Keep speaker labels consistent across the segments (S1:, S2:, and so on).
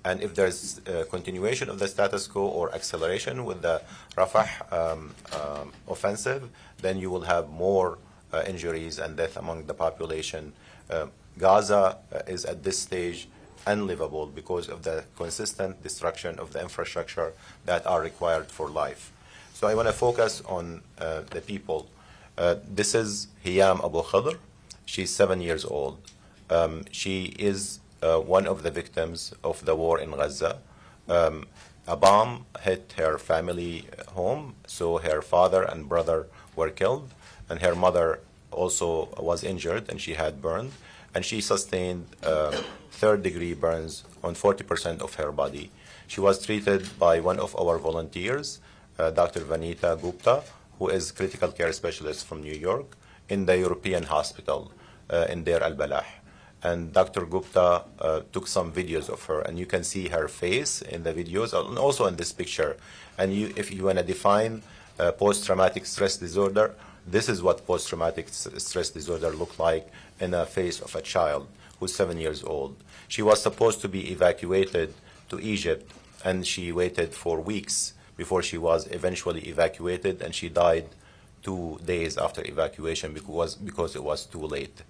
S1: And if there's continuation of the status quo or acceleration with the Rafah offensive, then you will have more injuries and death among the population. Gaza is at this stage unlivable because of the consistent destruction of the infrastructure that are required for life. So I want to focus on the people. This is Hiyam Abu Khadr. She's 7 years old. She is one of the victims of the war in Gaza. A bomb hit her family home, so her father and brother were killed, and her mother also was injured, and she had burned, and she sustained third-degree burns on 40% of her body. She was treated by one of our volunteers, Dr. Vanita Gupta, who is critical care specialist from New York, in the European hospital in Deir al-Balah. And Dr. Gupta took some videos of her, and you can see her face in the videos, and also in this picture. And if you want to define post-traumatic stress disorder, this is what post-traumatic stress disorder looked like in the face of a child who's 7 years old. She was supposed to be evacuated to Egypt, and she waited for weeks before she was eventually evacuated, and she died 2 days after evacuation because it was too late.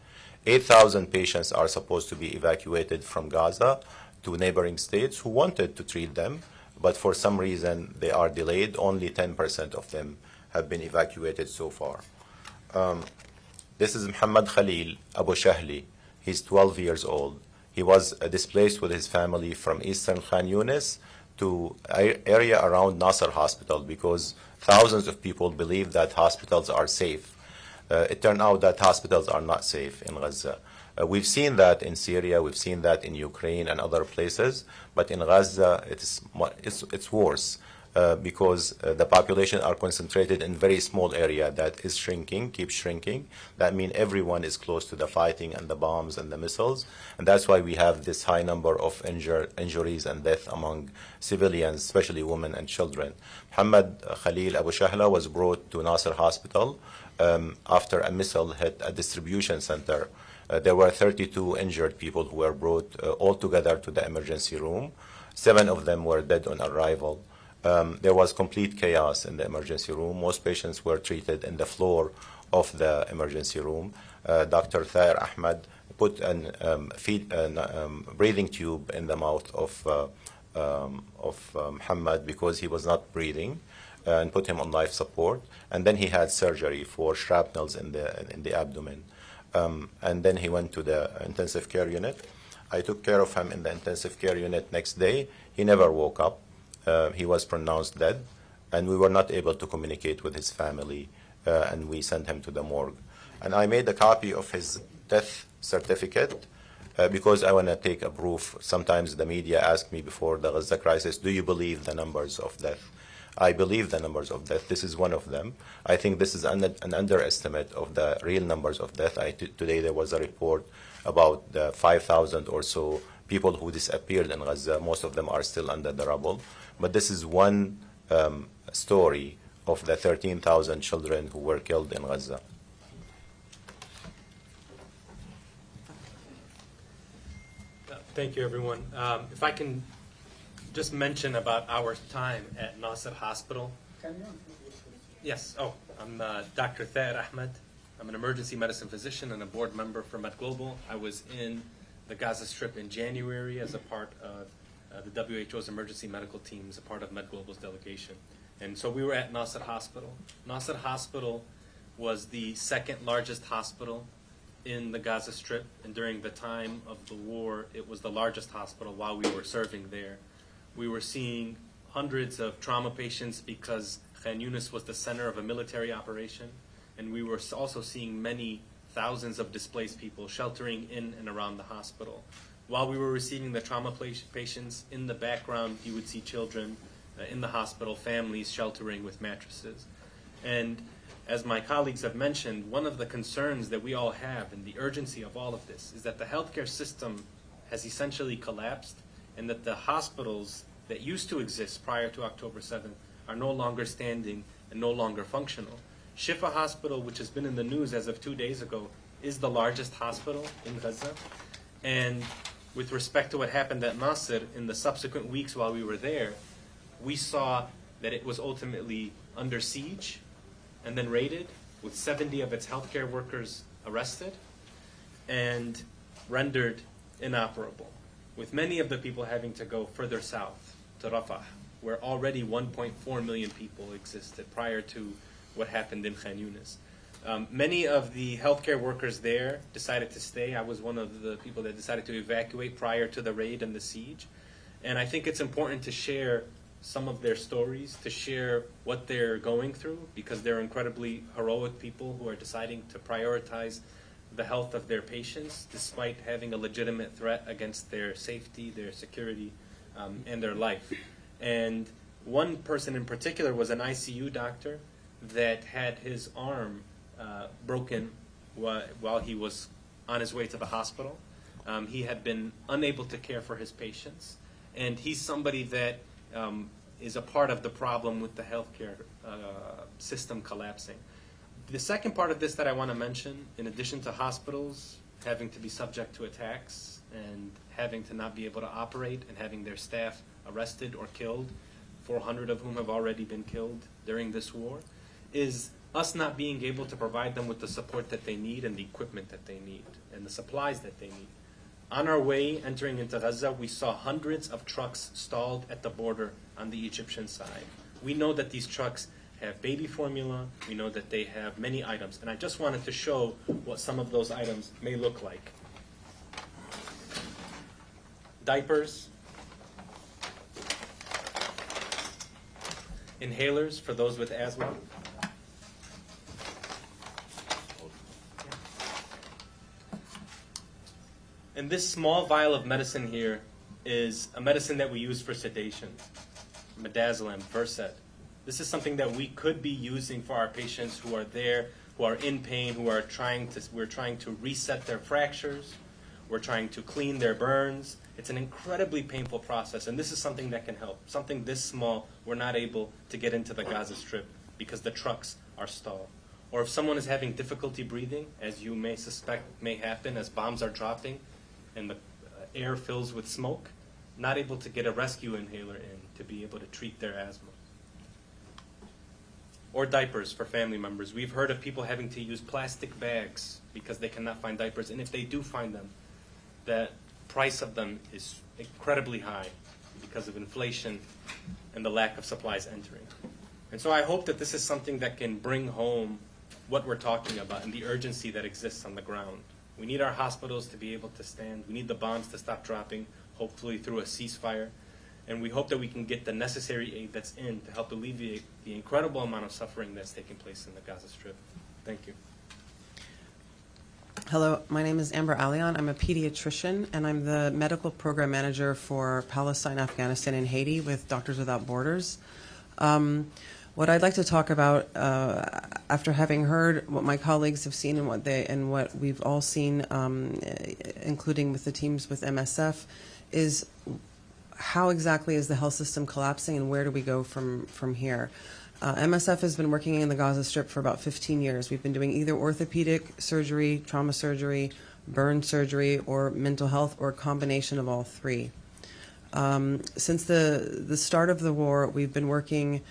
S1: 8,000 patients are supposed to be evacuated from Gaza to neighboring states who wanted to treat them, but for some reason they are delayed. Only 10% of them have been evacuated so far. This is Muhammad Khalil Abu Shahli. He's 12 years old. He was displaced with his family from eastern Khan Yunis to area around Nasser Hospital because thousands of people believe that hospitals are safe. It turned out that hospitals are not safe in Gaza. We've seen that in Syria, we've seen that in Ukraine and other places, but in Gaza it's worse because the population are concentrated in very small area that is shrinking, keeps shrinking. That means everyone is close to the fighting and the bombs and the missiles, and that's why we have this high number of injuries and death among civilians, especially women and children. Muhammad Khalil Abu Shahla was brought to Nasser Hospital after a missile hit a distribution center. There were 32 injured people who were brought all together to the emergency room. 7 of them were dead on arrival. There was complete chaos in the emergency room. Most patients were treated in the floor of the emergency room. Dr. Thair Ahmed put a breathing tube in the mouth of Muhammad because he was not breathing, and put him on life support. And then he had surgery for shrapnels in the abdomen. And then he went to the intensive care unit. I took care of him in the intensive care unit next day. He never woke up. He was pronounced dead, and we were not able to communicate with his family, and we sent him to the morgue. And I made a copy of his death certificate because I want to take a proof. Sometimes the media asked me before the Gaza crisis, do you believe the numbers of death? I believe the numbers of death. This is one of them. I think this is an underestimate of the real numbers of death. Today there was a report about 5,000 or so people who disappeared in Gaza. Most of them are still under the rubble. But this is one story of the 13,000 children who were killed in Gaza.
S2: Thank you, everyone. If I can just mention about our time at Nasser Hospital. Yes. Oh, I'm Dr. Thair Ahmed. I'm an emergency medicine physician and a board member for Med Global. I was in the Gaza Strip in January as a part of the WHO's emergency medical team, as a part of Med Global's delegation. And so we were at Nasser Hospital. Nasser Hospital was the second largest hospital in the Gaza Strip, and during the time of the war, it was the largest hospital while we were serving there. We were seeing hundreds of trauma patients because Khan Yunis was the center of a military operation, and we were also seeing many thousands of displaced people sheltering in and around the hospital. While we were receiving the trauma patients, in the background you would see children in the hospital, families sheltering with mattresses. And as my colleagues have mentioned, one of the concerns that we all have and the urgency of all of this is that the healthcare system has essentially collapsed, and that the hospitals that used to exist prior to October 7th are no longer standing and no longer functional. Shifa Hospital, which has been in the news as of 2 days ago, is the largest hospital in Gaza. And with respect to what happened at Nasr in the subsequent weeks while we were there, we saw that it was ultimately under siege and then raided, with 70 of its healthcare workers arrested and rendered inoperable, with many of the people having to go further south to Rafah, where already 1.4 million people existed prior to what happened in Khan Yunis. Many of the healthcare workers there decided to stay. I was one of the people that decided to evacuate prior to the raid and the siege. And I think it's important to share some of their stories, to share what they're going through, because they're incredibly heroic people who are deciding to prioritize the health of their patients despite having a legitimate threat against their safety, their security, and their life. And one person in particular was an ICU doctor that had his arm broken while he was on his way to the hospital. He had been unable to care for his patients, and he's somebody that is a part of the problem with the healthcare system collapsing. The second part of this that I want to mention, in addition to hospitals having to be subject to attacks and having to not be able to operate and having their staff arrested or killed, 400 of whom have already been killed during this war, is us not being able to provide them with the support that they need and the equipment that they need and the supplies that they need. On our way entering into Gaza, we saw hundreds of trucks stalled at the border on the Egyptian side. We know that these trucks have baby formula. We know that they have many items. And I just wanted to show what some of those items may look like. Diapers, inhalers for those with asthma, and this small vial of medicine here is a medicine that we use for sedation, midazolam, Versed. This is something that we could be using for our patients who are there, who are in pain, who are we're trying to reset their fractures, we're trying to clean their burns. It's an incredibly painful process, and this is something that can help. Something this small, we're not able to get into the Gaza Strip because the trucks are stalled. Or if someone is having difficulty breathing, as you may suspect may happen as bombs are dropping and the air fills with smoke, not able to get a rescue inhaler in to be able to treat their asthma. Or diapers for family members. We've heard of people having to use plastic bags because they cannot find diapers, and if they do find them, the price of them is incredibly high because of inflation and the lack of supplies entering. And so I hope that this is something that can bring home what we're talking about and the urgency that exists on the ground. We need our hospitals to be able to stand. We need the bombs to stop dropping, hopefully through a ceasefire. And we hope that we can get the necessary aid that's in to help alleviate the incredible amount of suffering that's taking place in the Gaza Strip. Thank you.
S3: Hello, my name is Amber Alion. I'm a pediatrician, and I'm the medical program manager for Palestine, Afghanistan, and Haiti with Doctors Without Borders. What I'd like to talk about, after having heard what my colleagues have seen and what we've all seen, including with the teams with MSF, is how exactly is the health system collapsing and where do we go from here? MSF has been working in the Gaza Strip for about 15 years. We've been doing either orthopedic surgery, trauma surgery, burn surgery, or mental health, or a combination of all three. Since the start of the war, we've been working.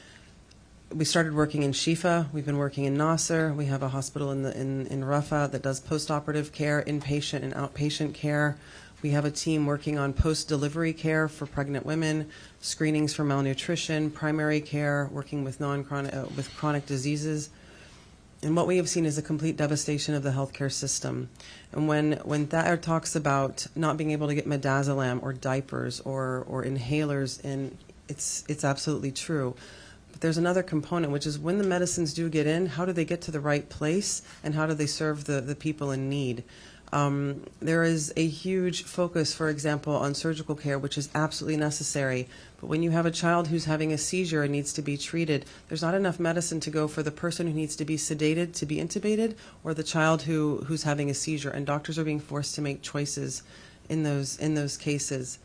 S3: We started working in Shifa. We've been working in Nasr. We have a hospital in Rafah that does post-operative care, inpatient and outpatient care. We have a team working on post-delivery care for pregnant women, screenings for malnutrition, primary care, working with with chronic diseases. And what we have seen is a complete devastation of the healthcare system. And when Thaer talks about not being able to get midazolam or diapers or inhalers in, it's absolutely true. But there's another component, which is when the medicines do get in, how do they get to the right place and how do they serve the people in need? There is a huge focus, for example, on surgical care, which is absolutely necessary. But when you have a child who's having a seizure and needs to be treated, there's not enough medicine to go for the person who needs to be sedated, to be intubated, or the child who's having a seizure. And doctors are being forced to make choices in those cases.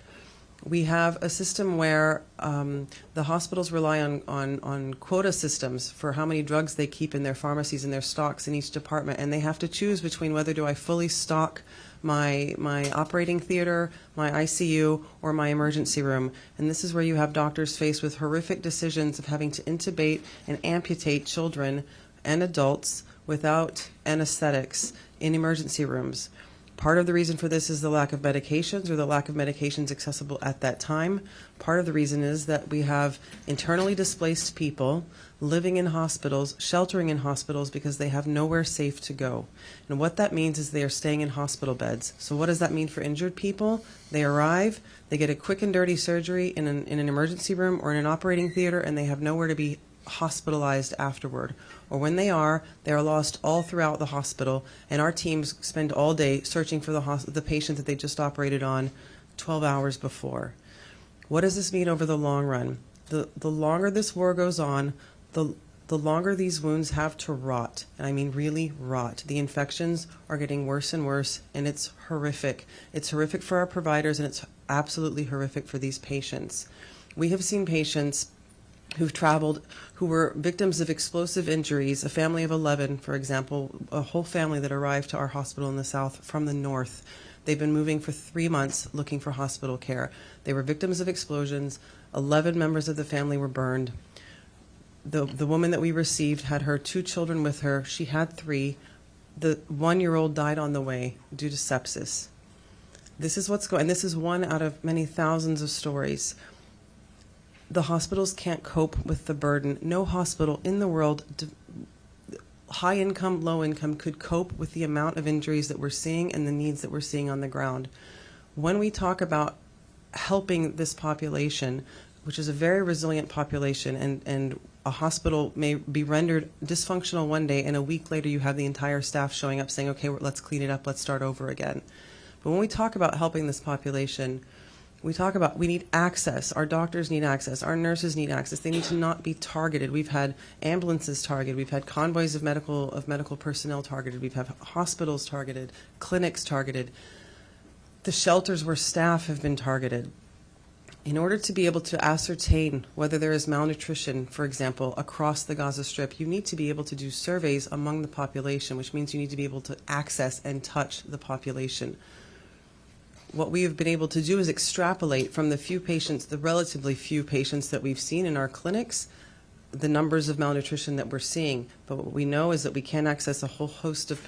S3: We have a system where the hospitals rely on quota systems for how many drugs they keep in their pharmacies and their stocks in each department, and they have to choose between whether do I fully stock my operating theater, my ICU, or my emergency room. And this is where you have doctors faced with horrific decisions of having to intubate and amputate children and adults without anesthetics in emergency rooms. Part of the reason for this is the lack of medications or the lack of medications accessible at that time. Part of the reason is that we have internally displaced people living in hospitals, sheltering in hospitals because they have nowhere safe to go. And what that means is they are staying in hospital beds. So what does that mean for injured people? They arrive, they get a quick and dirty surgery in an emergency room or in an operating theater, and they have nowhere to be hospitalized afterward. Or when they are lost all throughout the hospital, and our teams spend all day searching for the patient that they just operated on 12 hours before. What does this mean over the long run? The longer this war goes on, the longer these wounds have to rot, and I mean really rot. The infections are getting worse and worse, and it's horrific. It's horrific for our providers, and it's absolutely horrific for these patients. We have seen patients who've traveled, who were victims of explosive injuries, a family of 11, for example, a whole family that arrived to our hospital in the south from the north. They've been moving for 3 months looking for hospital care. They were victims of explosions. 11 members of the family were burned. The woman that we received had her 2 children with her. She had 3. The 1-year-old died on the way due to sepsis. This is what's going, and this is one out of many thousands of stories. The hospitals can't cope with the burden. No hospital in the world, high income, low income, could cope with the amount of injuries that we're seeing and the needs that we're seeing on the ground. When we talk about helping this population, which is a very resilient population, and a hospital may be rendered dysfunctional one day, and a week later you have the entire staff showing up saying, okay, let's clean it up, let's start over again. But when we talk about helping this population, we talk about we need access. Our doctors need access. Our nurses need access. They need to not be targeted. We've had ambulances targeted. We've had convoys of medical personnel targeted. We've had hospitals targeted, clinics targeted. The shelters where staff have been targeted. In order to be able to ascertain whether there is malnutrition, for example, across the Gaza Strip, you need to be able to do surveys among the population, which means you need to be able to access and touch the population. What we have been able to do is extrapolate from the few patients, the relatively few patients that we've seen in our clinics, the numbers of malnutrition that we're seeing. But what we know is that we can access a whole host of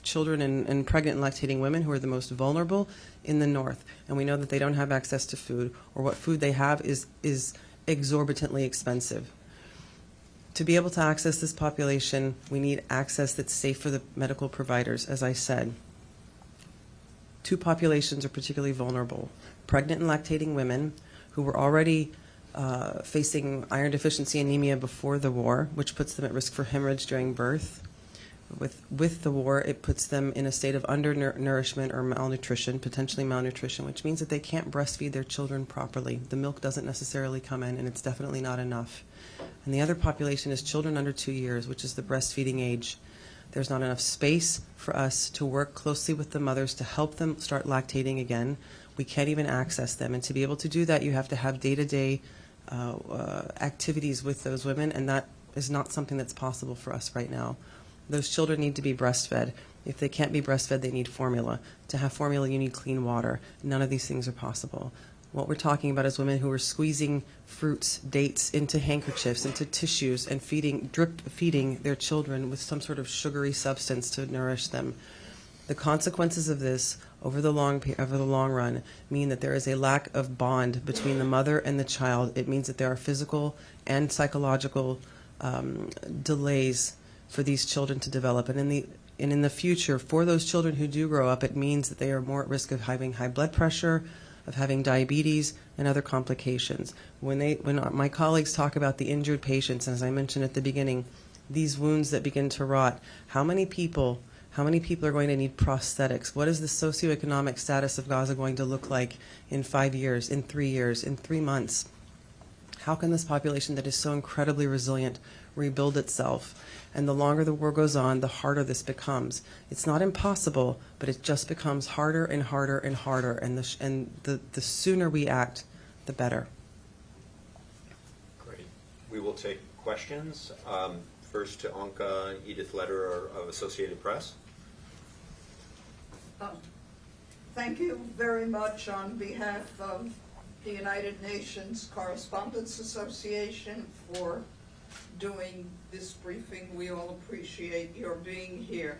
S3: children and pregnant and lactating women who are the most vulnerable in the north. And we know that they don't have access to food, or what food they have is exorbitantly expensive. To be able to access this population, we need access that's safe for the medical providers, as I said. 2 populations are particularly vulnerable. Pregnant and lactating women who were already facing iron deficiency anemia before the war, which puts them at risk for hemorrhage during birth. With the war, it puts them in a state of undernourishment or malnutrition, potentially malnutrition, which means that they can't breastfeed their children properly. The milk doesn't necessarily come in, and it's definitely not enough. And the other population is children under 2 years, which is the breastfeeding age. There's not enough space for us to work closely with the mothers to help them start lactating again. We can't even access them. And to be able to do that, you have to have day-to-day activities with those women, and that is not something that's possible for us right now. Those children need to be breastfed. If they can't be breastfed, they need formula. To have formula, you need clean water. None of these things are possible. What we're talking about is women who are squeezing fruits, dates into handkerchiefs, into tissues, and drip feeding their children with some sort of sugary substance to nourish them. The consequences of this over the long run mean that there is a lack of bond between the mother and the child. It means that there are physical and psychological delays for these children to develop. And in the future, for those children who do grow up, it means that they are more at risk of having high blood pressure, of having diabetes, and other complications. When my colleagues talk about the injured patients, as I mentioned at the beginning, these wounds that begin to rot, how many people are going to need prosthetics? What is the socioeconomic status of Gaza going to look like in 5 years, in 3 years, in 3 months? How can this population that is so incredibly resilient rebuild itself? And the longer the war goes on, the harder this becomes. It's not impossible, but it just becomes harder and harder and harder. And the sooner we act, the better.
S4: Great. We will take questions. First to Anka and Edith Lederer of Associated Press.
S5: Thank you very much on behalf of the United Nations Correspondents Association for doing this briefing. We all appreciate your being here.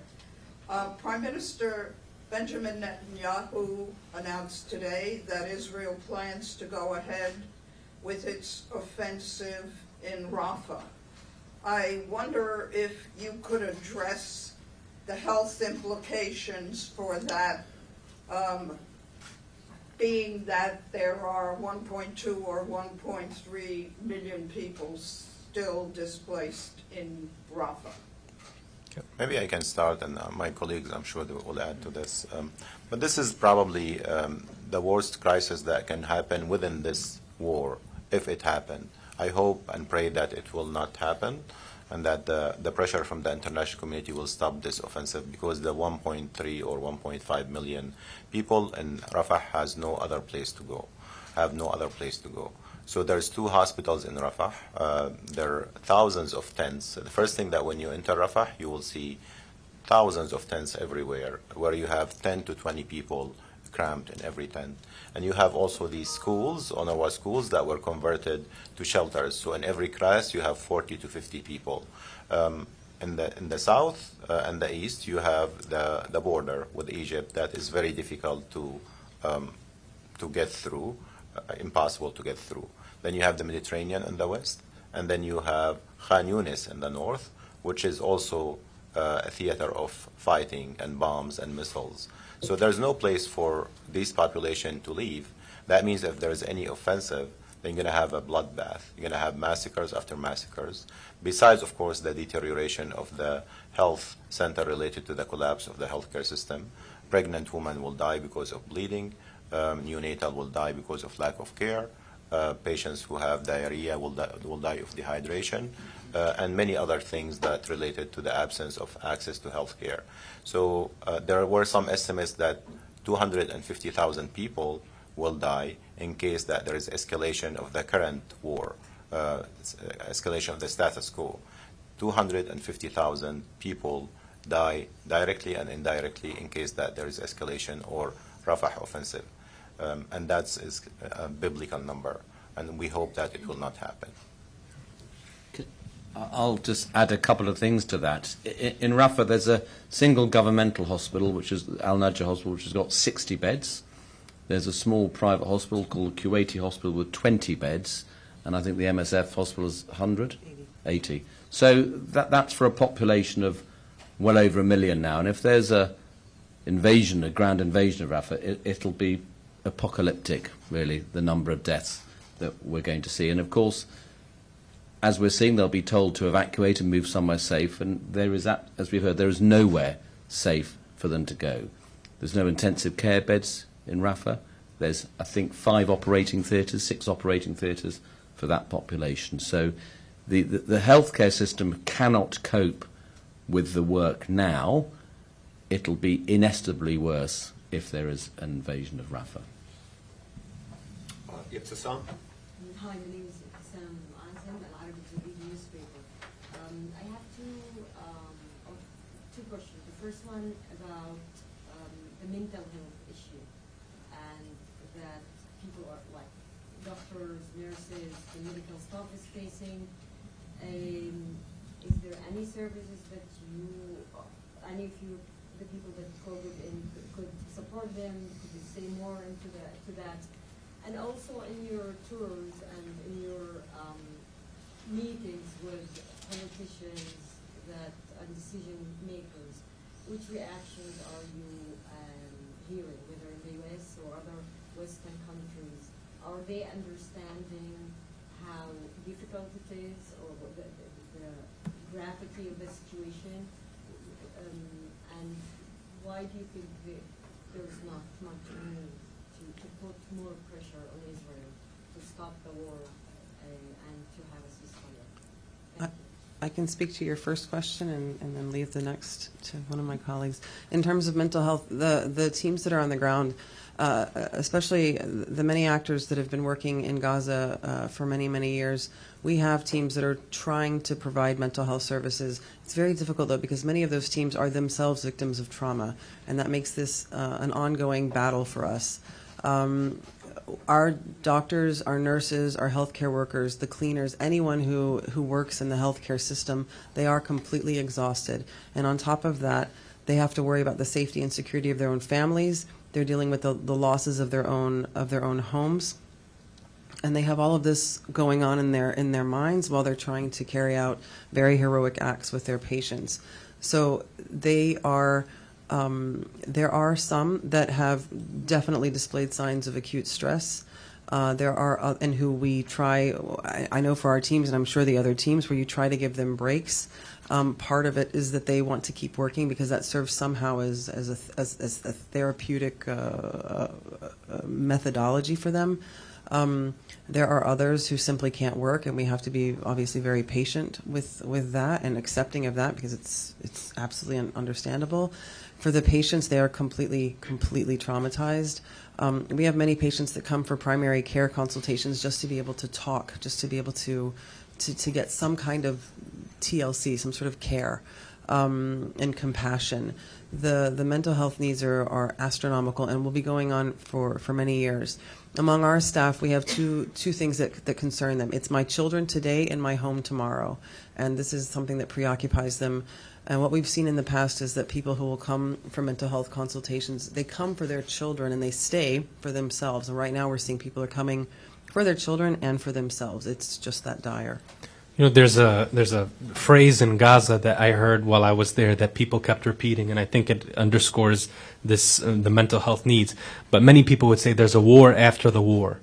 S5: Prime Minister Benjamin Netanyahu announced today that Israel plans to go ahead with its offensive in Rafah. I wonder if you could address the health implications for that, being that there are 1.2 or 1.3 million people still displaced in Rafah.
S1: Okay. Maybe I can start, and my colleagues, I'm sure, they will add to this. But this is probably the worst crisis that can happen within this war, if it happened. I hope and pray that it will not happen, and that the pressure from the international community will stop this offensive, because the 1.3 or 1.5 million people in Rafah has no other place to go, have no other place to go. So there's 2 hospitals in Rafah. There are thousands of tents. The first thing that when you enter Rafah, you will see thousands of tents everywhere, where you have 10 to 20 people cramped in every tent. And you have also these schools, UNRWA schools, that were converted to shelters. So in every class, you have 40 to 50 people. In the south and the east, you have the border with Egypt that is very difficult to get through, impossible to get through. Then you have the Mediterranean in the west, and then you have Khan Yunis in the north, which is also a theater of fighting and bombs and missiles. So there's no place for this population to leave. That means if there's any offensive, then you're going to have a bloodbath. You're going to have massacres after massacres, besides, of course, the deterioration of the health center related to the collapse of the healthcare system. Pregnant women will die because of bleeding. Neonatal will die because of lack of care. Patients who have diarrhea will die of dehydration, and many other things that related to the absence of access to health care. So there were some estimates that 250,000 people will die in case that there is escalation of the current war, escalation of the status quo. 250,000 people die directly and indirectly in case that there is escalation or Rafah offensive. And that's a biblical number, and we hope that it will not happen.
S6: I'll just add a couple of things to that. In Rafah, there's a single governmental hospital, which is Al Najah Hospital, which has got 60 beds. There's a small private hospital called Kuwaiti Hospital with 20 beds, and I think the MSF hospital is 100? 80. So that's for a population of well over 1 million now. And if there's a ground invasion of Rafah, it'll be apocalyptic, really, the number of deaths that we're going to see. And, of course, as we're seeing, they'll be told to evacuate and move somewhere safe, and there is, as we've heard, there is nowhere safe for them to go. There's no intensive care beds in Rafah. There's, I think, 6 operating theatres for that population. So the healthcare system cannot cope with the work now. It'll be inestimably worse if there is an invasion of Rafah.
S4: Ibtisam?
S7: Hi, my name is Ibtisam Azam, Al-Arabic DD newspaper. I have two questions. The first one about the mental health issue, and that people are, like doctors, nurses, the medical staff is facing. Is there any services that any of you, the people that COVID in, could support them? Could you say more into that? And also in your tours and in your meetings with politicians and decision makers, which reactions are you hearing, whether in the US or other Western countries? Are they understanding how difficult it is, or the gravity of the situation? And why do you think there's not much need to put more pressure on Israel to stop the war and to have a ceasefire? Thank you.
S3: I can speak to your first question and then leave the next to one of my colleagues. In terms of mental health, the teams that are on the ground, especially the many actors that have been working in Gaza for many, many years, we have teams that are trying to provide mental health services. It's very difficult, though, because many of those teams are themselves victims of trauma, and that makes this an ongoing battle for us. Our doctors, our nurses, our healthcare workers, the cleaners, anyone who works in the healthcare system, they are completely exhausted. And on top of that, they have to worry about the safety and security of their own families. They're dealing with the losses of their own homes. And they have all of this going on in their minds while they're trying to carry out very heroic acts with their patients. So they are. There are some that have definitely displayed signs of acute stress. There are, and who we try, I know for our teams, and I'm sure the other teams, where you try to give them breaks. Part of it is that they want to keep working because that serves somehow as a therapeutic methodology for them. There are others who simply can't work, and we have to be obviously very patient with that and accepting of that because it's absolutely understandable. For the patients, they are completely traumatized. We have many patients that come for primary care consultations just to be able to talk, just to be able to get some kind of TLC, some sort of care and compassion. The mental health needs are astronomical and will be going on for many years. Among our staff, we have two things that concern them. It's my children today and my home tomorrow. And this is something that preoccupies them. And what we've seen in the past is that people who will come for mental health consultations, they come for their children and they stay for themselves. And right now we're seeing people are coming for their children and for themselves. It's just that dire.
S2: You know, there's a phrase in Gaza that I heard while I was there that people kept repeating, and I think it underscores this the mental health needs. But many people would say there's a war after the war.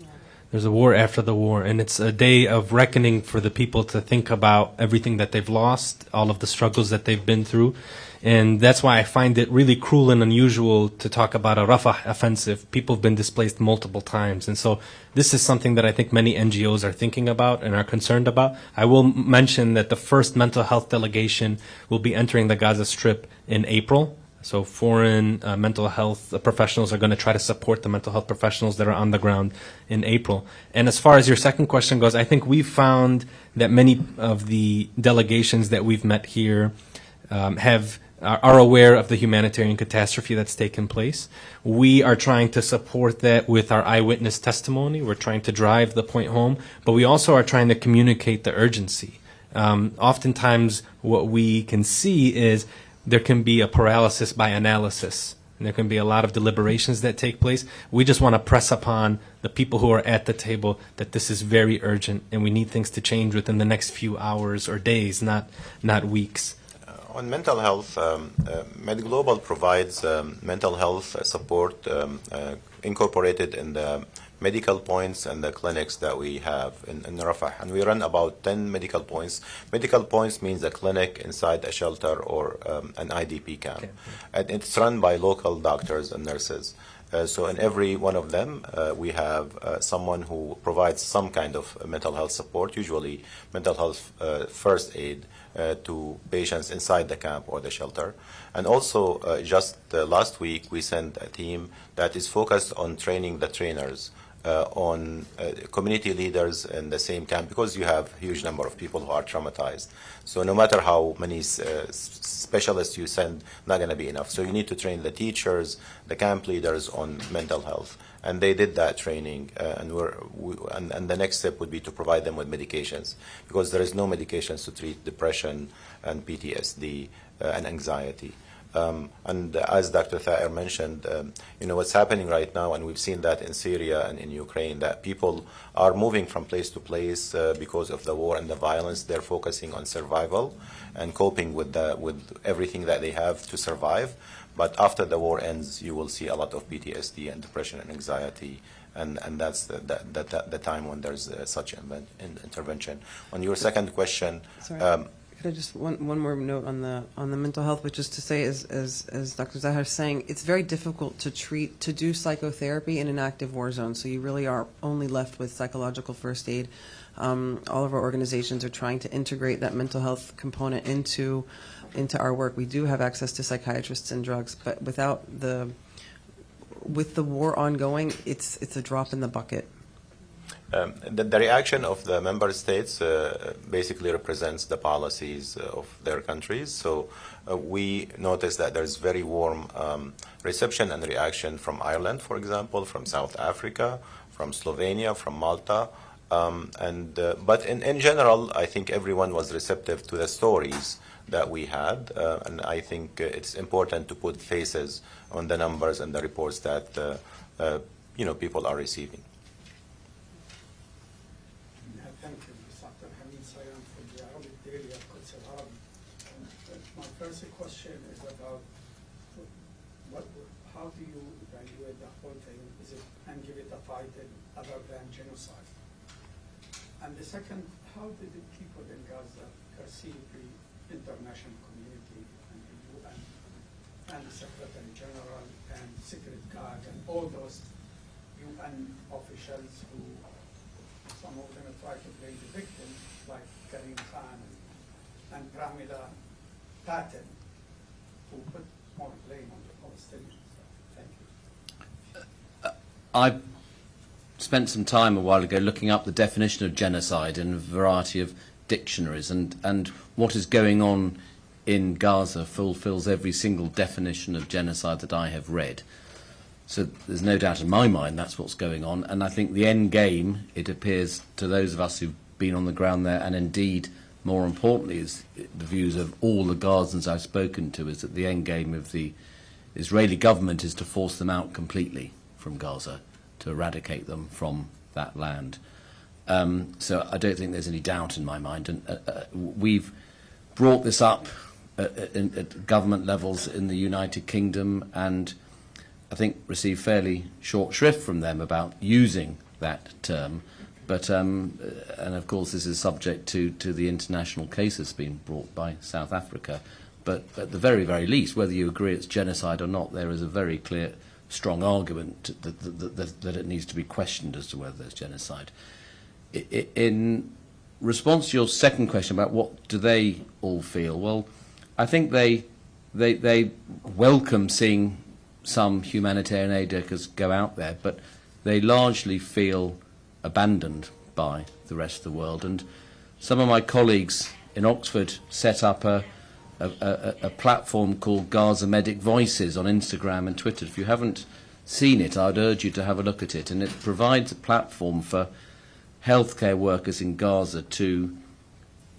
S2: There's a war after the war, and it's a day of reckoning for the people to think about everything that they've lost, all of the struggles that they've been through. And that's why I find it really cruel and unusual to talk about a Rafah offensive. People have been displaced multiple times. And so this is something that I think many NGOs are thinking about and are concerned about. I will mention that the first mental health delegation will be entering the Gaza Strip in April. So foreign mental health professionals are going to try to support the mental health professionals that are on the ground in April. And as far as your second question goes, I think we've found that many of the delegations that we've met here are aware of the humanitarian catastrophe that's taken place. We are trying to support that with our eyewitness testimony. We're trying to drive the point home, but we also are trying to communicate the urgency. Oftentimes what we can see is there can be a paralysis by analysis, and there can be a lot of deliberations that take place. We just want to press upon the people who are at the table that this is very urgent, and we need things to change within the next few hours or days, not weeks.
S1: On mental health, MedGlobal provides mental health support incorporated in the medical points and the clinics that we have in Rafah. And we run about 10 medical points. Medical points means a clinic inside a shelter or an IDP camp. Okay. And it's run by local doctors and nurses. So in every one of them, we have someone who provides some kind of mental health support, usually mental health first aid to patients inside the camp or the shelter. And also, just last week, we sent a team that is focused on training the trainers on community leaders in the same camp, because you have a huge number of people who are traumatized. So no matter how many specialists you send, not going to be enough. So you need to train the teachers, the camp leaders on mental health. And they did that training, and the next step would be to provide them with medications, because there is no medications to treat depression and PTSD and anxiety. And as Dr. Thaer mentioned, what's happening right now, and we've seen that in Syria and in Ukraine, that people are moving from place to place because of the war and the violence. They're focusing on survival and coping with everything that they have to survive. But after the war ends, you will see a lot of PTSD and depression and anxiety, and that's the time when there's such intervention. On your second question,
S3: Could I just one more note on the mental health, which is to say, as Dr. Zahar is saying, it's very difficult to do psychotherapy in an active war zone. So you really are only left with psychological first aid. All of our organizations are trying to integrate that mental health component into our work. We do have access to psychiatrists and drugs, but with the war ongoing, it's a drop in the bucket.
S1: The reaction of the member states basically represents the policies of their countries. So we notice that there's very warm reception and reaction from Ireland, for example, from South Africa, from Slovenia, from Malta. But in general, I think everyone was receptive to the stories that we had, and I think it's important to put faces on the numbers and the reports that people are receiving.
S8: Thank you, Dr. Hamid Sayan from the Arabic Daily of Quds al-Arabi. My first question is about how do you evaluate the whole thing? Is it and give it a title other than genocide? And the second, how did the people in Gaza perceive the international community and the UN and the Secretary General and Secret Guard and all those UN officials who some of them try to blame the victims, like Karim Khan and Pramila Patel, who put more blame on the Palestinians. Thank you.
S6: I spent some time a while ago looking up the definition of genocide in a variety of dictionaries, and what is going on in Gaza fulfills every single definition of genocide that I have read. So there's no doubt in my mind that's what's going on, and I think the end game, it appears to those of us who've been on the ground there, and indeed, more importantly, is the views of all the Gazans I've spoken to, is that the end game of the Israeli government is to force them out completely from Gaza, to eradicate them from that land. So I don't think there's any doubt in my mind, and we've brought this up at government levels in the United Kingdom, and I think received fairly short shrift from them about using that term. But, and of course this is subject to the international cases being brought by South Africa. But at the very, very least, whether you agree it's genocide or not, there is a very clear, strong argument that it needs to be questioned as to whether there's genocide. In response to your second question about what do they all feel, well, I think they welcome seeing some humanitarian aid workers go out there, but they largely feel abandoned by the rest of the world. And some of my colleagues in Oxford set up a platform called Gaza Medic Voices on Instagram and Twitter. If you haven't seen it, I'd urge you to have a look at it. And it provides a platform for healthcare workers in Gaza to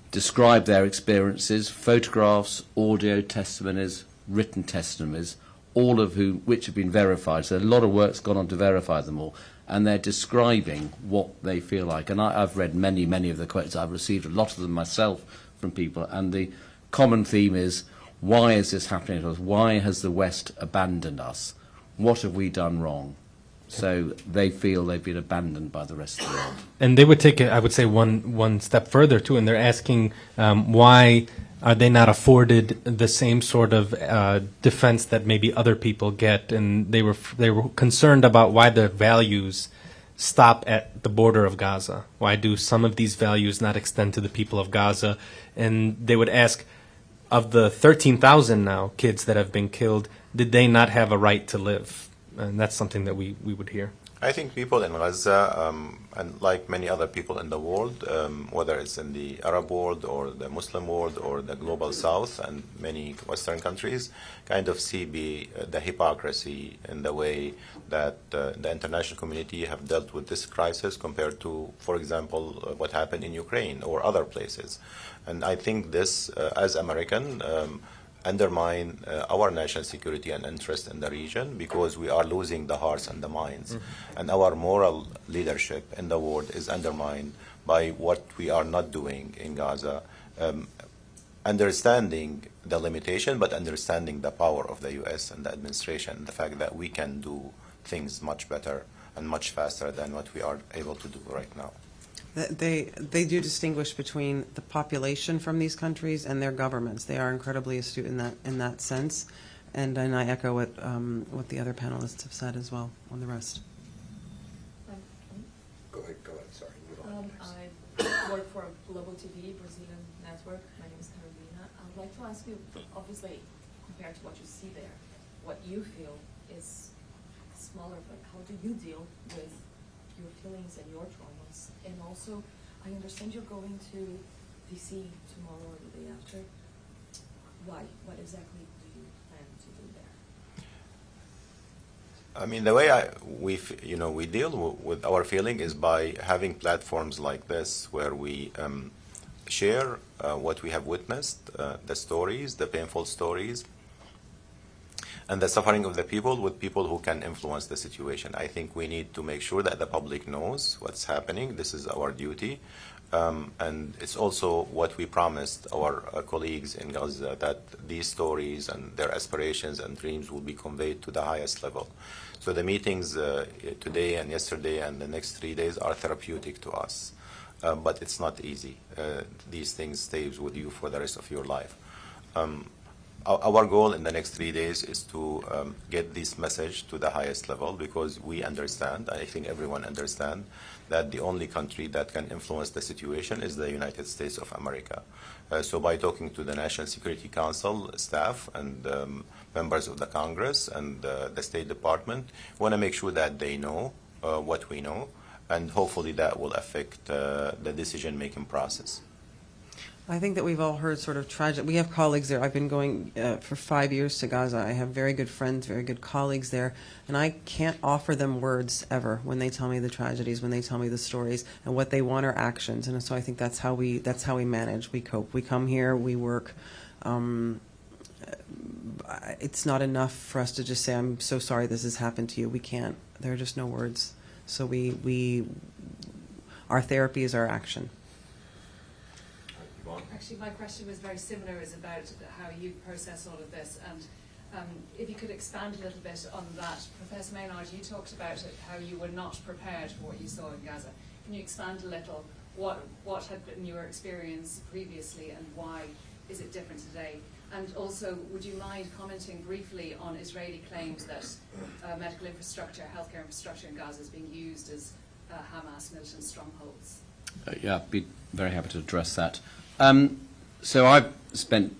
S6: describe their experiences, photographs, audio testimonies, written testimonies, all of which have been verified. So a lot of work's gone on to verify them all, and they're describing what they feel like. And I've read many, many of the questions. I've received a lot of them myself from people, and the common theme is, why is this happening to us? Why has the West abandoned us? What have we done wrong? So they feel they've been abandoned by the rest of the world.
S2: And they would take it, I would say, one step further, too, and they're asking why are they not afforded the same sort of defense that maybe other people get? And they were concerned about why their values stop at the border of Gaza. Why do some of these values not extend to the people of Gaza? And they would ask, of the 13,000 now kids that have been killed, did they not have a right to live? And that's something that we would hear.
S1: I think people in Gaza, and like many other people in the world, whether it's in the Arab world or the Muslim world or the global South and many Western countries, kind of see the hypocrisy in the way that the international community have dealt with this crisis compared to, for example, what happened in Ukraine or other places. And I think this, as American, undermine our national security and interest in the region, because we are losing the hearts and the minds. Mm-hmm. And our moral leadership in the world is undermined by what we are not doing in Gaza. Understanding the limitation, but understanding the power of the U.S. and the administration, the fact that we can do things much better and much faster than what we are able to do right now.
S3: They do distinguish between the population from these countries and their governments. They are incredibly astute in that sense, and I echo what the other panelists have said as well on the rest.
S4: Go ahead, sorry.
S9: I work for a global TV Brazilian network. My name is Carolina. I would like to ask you, obviously, compared to what you see there, what you feel is smaller, but how do you deal with your feelings and your traumas? And also, I understand you're going to DC tomorrow or the day after. Why? What exactly do you plan to do there?
S1: I mean, the way we deal with our feeling is by having platforms like this where we share what we have witnessed, the stories, the painful stories, and the suffering of the people with people who can influence the situation. I think we need to make sure that the public knows what's happening. This is our duty. And it's also what we promised our colleagues in Gaza, that these stories and their aspirations and dreams will be conveyed to the highest level. So the meetings today and yesterday and the next 3 days are therapeutic to us. But it's not easy. These things stay with you for the rest of your life. Our goal in the next 3 days is to get this message to the highest level, because we understand, I think everyone understands, that the only country that can influence the situation is the United States of America. So by talking to the National Security Council staff and members of the Congress and the State Department, we want to make sure that they know what we know, and hopefully that will affect the decision-making process.
S3: I think that we've all heard sort of tragic. We have colleagues there. I've been going for 5 years to Gaza. I have very good friends, very good colleagues there, and I can't offer them words ever when they tell me the tragedies, when they tell me the stories, and what they want are actions. And so I think that's how we manage. We cope. We come here. We work. It's not enough for us to just say, "I'm so sorry this has happened to you." We can't. There are just no words. So our therapy is our action.
S10: Actually, my question was very similar, is about how you process all of this, and if you could expand a little bit on that. Professor Maynard, you talked about how you were not prepared for what you saw in Gaza. Can you expand a little? What had been your experience previously, and why is it different today? And also, would you mind commenting briefly on Israeli claims that medical infrastructure, healthcare infrastructure in Gaza is being used as Hamas militant strongholds?
S6: Yeah, I'd be very happy to address that. So I've spent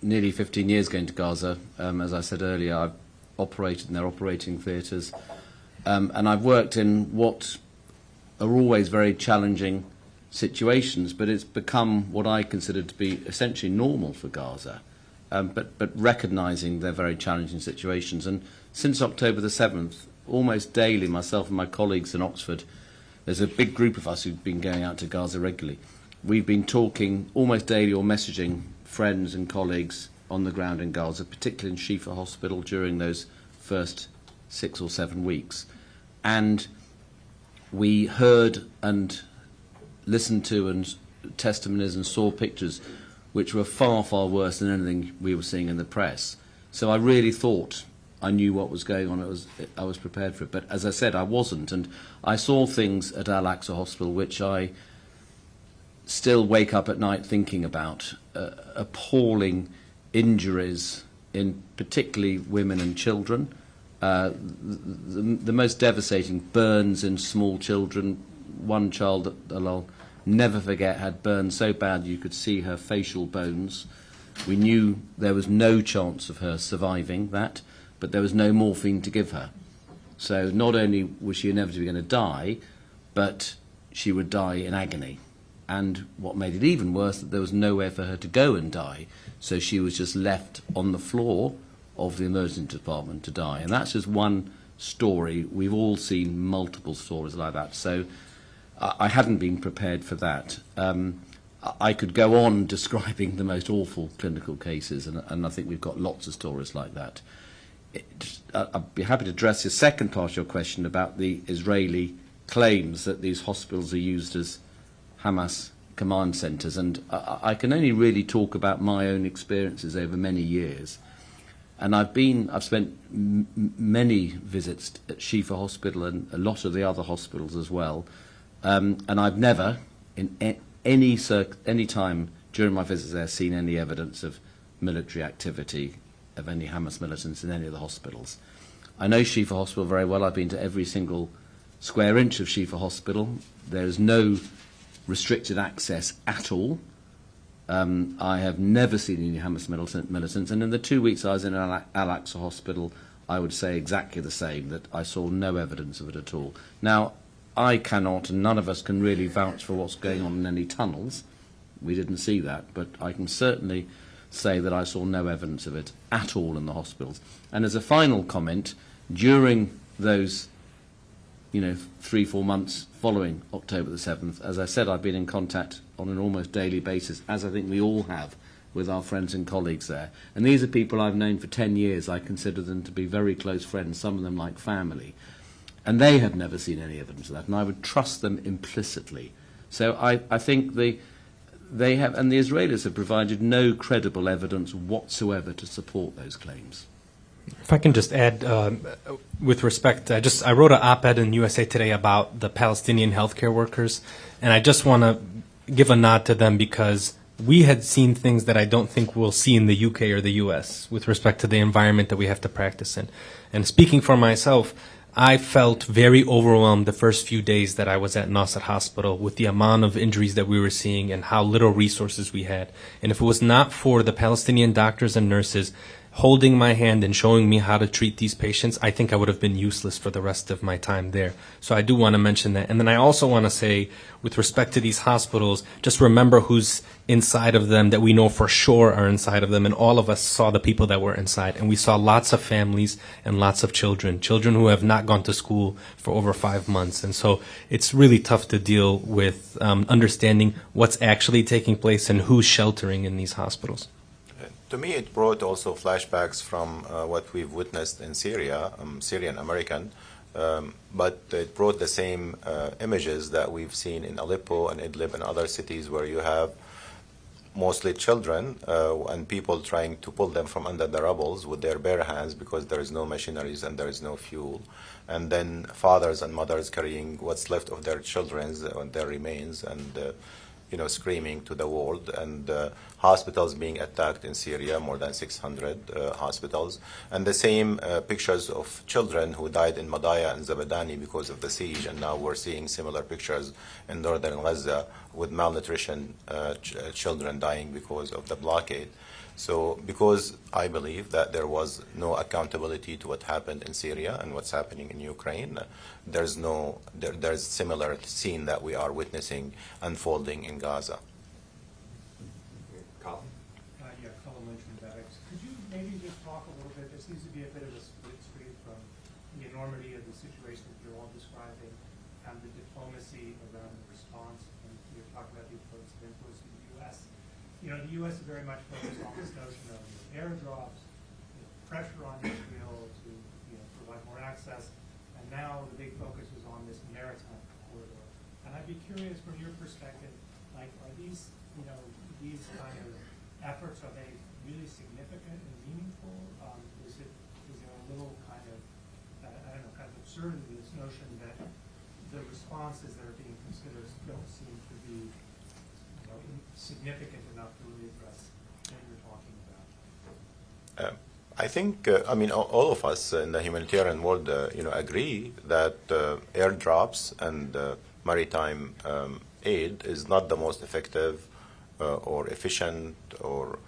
S6: nearly 15 years going to Gaza. As I said earlier, I've operated in their operating theatres, and I've worked in what are always very challenging situations, but it's become what I consider to be essentially normal for Gaza, but recognising their very challenging situations. And since October the 7th, almost daily, myself and my colleagues in Oxford, there's a big group of us who've been going out to Gaza regularly. We've been talking almost daily or messaging friends and colleagues on the ground in Gaza, particularly in Shifa Hospital during those first 6 or 7 weeks. And we heard and listened to and testimonies and saw pictures which were far, far worse than anything we were seeing in the press. So I really thought I knew what was going on. I was prepared for it. But as I said, I wasn't. And I saw things at Al-Aqsa Hospital which I still wake up at night thinking about. Appalling injuries in particularly women and children. The most devastating burns in small children. One child that I'll never forget had burns so bad you could see her facial bones. We knew there was no chance of her surviving that, but there was no morphine to give her. So not only was she inevitably going to die, but she would die in agony. And what made it even worse, that there was nowhere for her to go and die. So she was just left on the floor of the emergency department to die. And that's just one story. We've all seen multiple stories like that. So I hadn't been prepared for that. I could go on describing the most awful clinical cases, and I think we've got lots of stories like that. I'd be happy to address your second part of your question about the Israeli claims that these hospitals are used as Hamas command centres, and I can only really talk about my own experiences over many years. And I've spent many visits at Shifa Hospital and a lot of the other hospitals as well, And I've never, in any time during my visits there, seen any evidence of military activity of any Hamas militants in any of the hospitals. I know Shifa Hospital very well. I've been to every single square inch of Shifa Hospital. There is no restricted access at all. I have never seen any Hamas militants, and in the 2 weeks I was in Al-Aqsa Hospital, I would say exactly the same, that I saw no evidence of it at all. Now, I cannot, and none of us can really vouch for what's going on in any tunnels. We didn't see that, but I can certainly say that I saw no evidence of it at all in the hospitals. And as a final comment, during those 3-4 months following October the 7th, as I said, I've been in contact on an almost daily basis, as I think we all have, with our friends and colleagues there. And these are people I've known for 10 years. I consider them to be very close friends, some of them like family. And they have never seen any evidence of that, and I would trust them implicitly. So I think they have, and the Israelis have provided no credible evidence whatsoever to support those claims.
S2: If I can just add, with respect, I wrote an op-ed in USA Today about the Palestinian healthcare workers, and I just want to give a nod to them because we had seen things that I don't think we'll see in the UK or the US with respect to the environment that we have to practice in. And speaking for myself, I felt very overwhelmed the first few days that I was at Nasser Hospital with the amount of injuries that we were seeing and how little resources we had. And if it was not for the Palestinian doctors and nurses holding my hand and showing me how to treat these patients, I think I would have been useless for the rest of my time there. So I do want to mention that. And then I also want to say, with respect to these hospitals, just remember who's inside of them that we know for sure are inside of them. And all of us saw the people that were inside. And we saw lots of families and lots of children who have not gone to school for over 5 months. And so it's really tough to deal with understanding what's actually taking place and who's sheltering in these hospitals.
S1: To me, it brought also flashbacks from what we've witnessed in Syria, Syrian American, but it brought the same images that we've seen in Aleppo and Idlib and other cities where you have mostly children and people trying to pull them from under the rubbles with their bare hands because there is no machineries and there is no fuel. And then fathers and mothers carrying what's left of their children, their remains, and screaming to the world, and hospitals being attacked in Syria, more than 600 hospitals, and the same pictures of children who died in Madaya and Zabadani because of the siege, and now we're seeing similar pictures in northern Gaza with malnutrition, children dying because of the blockade. So because I believe that there was no accountability to what happened in Syria and what's happening in Ukraine, there's similar scene that we are witnessing unfolding in Gaza.
S4: Colin?
S11: Colin Lynch from DD. Could you maybe just talk a little bit, there seems to be a bit of a split screen from the enormity of the situation that you're all describing and the diplomacy around the response, and you're talking about the influence of the U.S. The U.S. is very much focused on this notion of airdrops, pressure on Israel to provide more access, and now the big focus is on this maritime corridor. And I'd be curious from your perspective, are these, these kind of efforts, are they really significant and meaningful? Is there a little kind of, kind of absurdity, this notion that the responses that are being considered don't seem to be significant enough to really address what you're talking about?
S1: I think, all of us in the humanitarian world, agree that airdrops and maritime aid is not the most effective or efficient or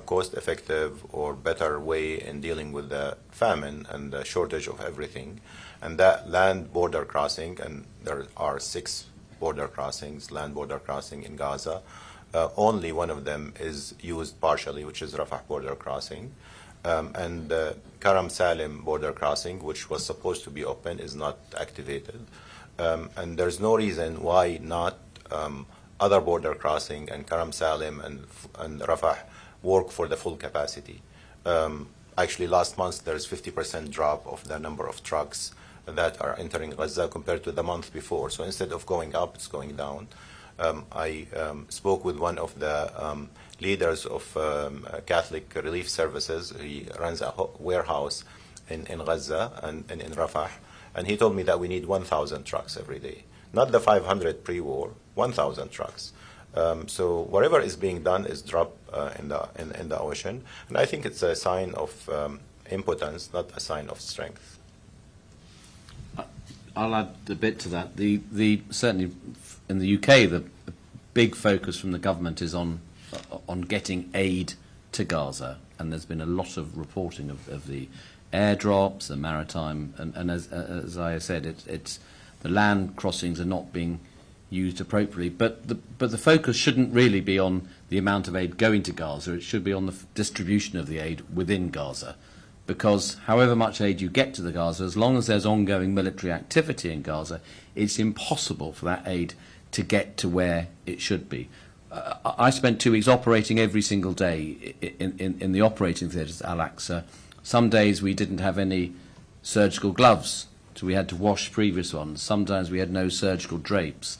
S1: cost-effective or better way in dealing with the famine and the shortage of everything. And that land border crossing, and there are 6 border crossings, land border crossing in Gaza, only one of them is used partially, which is Rafah border crossing. And Karam Salim border crossing, which was supposed to be open, is not activated. And there's no reason why not other border crossing and Karam Salim and Rafah work for the full capacity. Actually, last month there's 50% drop of the number of trucks that are entering Gaza compared to the month before. So instead of going up, it's going down. I spoke with one of the leaders of Catholic Relief Services. He runs a warehouse in Gaza and in Rafah, and he told me that we need 1,000 trucks every day not the 500 pre-war, 1,000 trucks. So whatever is being done is dropped in the ocean, and I think it's a sign of impotence, not a sign of strength.
S6: I'll add a bit to that. Certainly in the UK, the big focus from the government is on getting aid to Gaza, and there's been a lot of reporting of the airdrops, the maritime, and as I said, it's the land crossings are not being used appropriately. But the focus shouldn't really be on the amount of aid going to Gaza. It should be on the distribution of the aid within Gaza. Because however much aid you get to the Gaza, as long as there's ongoing military activity in Gaza, it's impossible for that aid to get to where it should be. I spent 2 weeks operating every single day in the operating theatres at Al-Aqsa. Some days we didn't have any surgical gloves, so we had to wash previous ones. Sometimes we had no surgical drapes.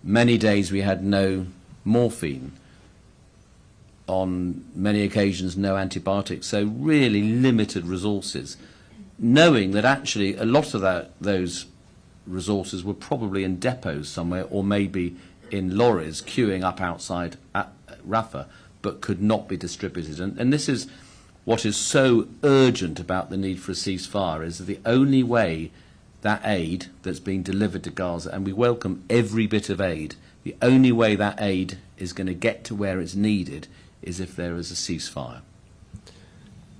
S6: Many days we had no morphine. On many occasions, no antibiotics, so really limited resources, knowing that actually a lot of those resources were probably in depots somewhere or maybe in lorries queuing up outside at Rafah, but could not be distributed. And this is what is so urgent about the need for a ceasefire, is that the only way that aid that's being delivered to Gaza, and we welcome every bit of aid, the only way that aid is going to get to where it's needed is if there is a ceasefire.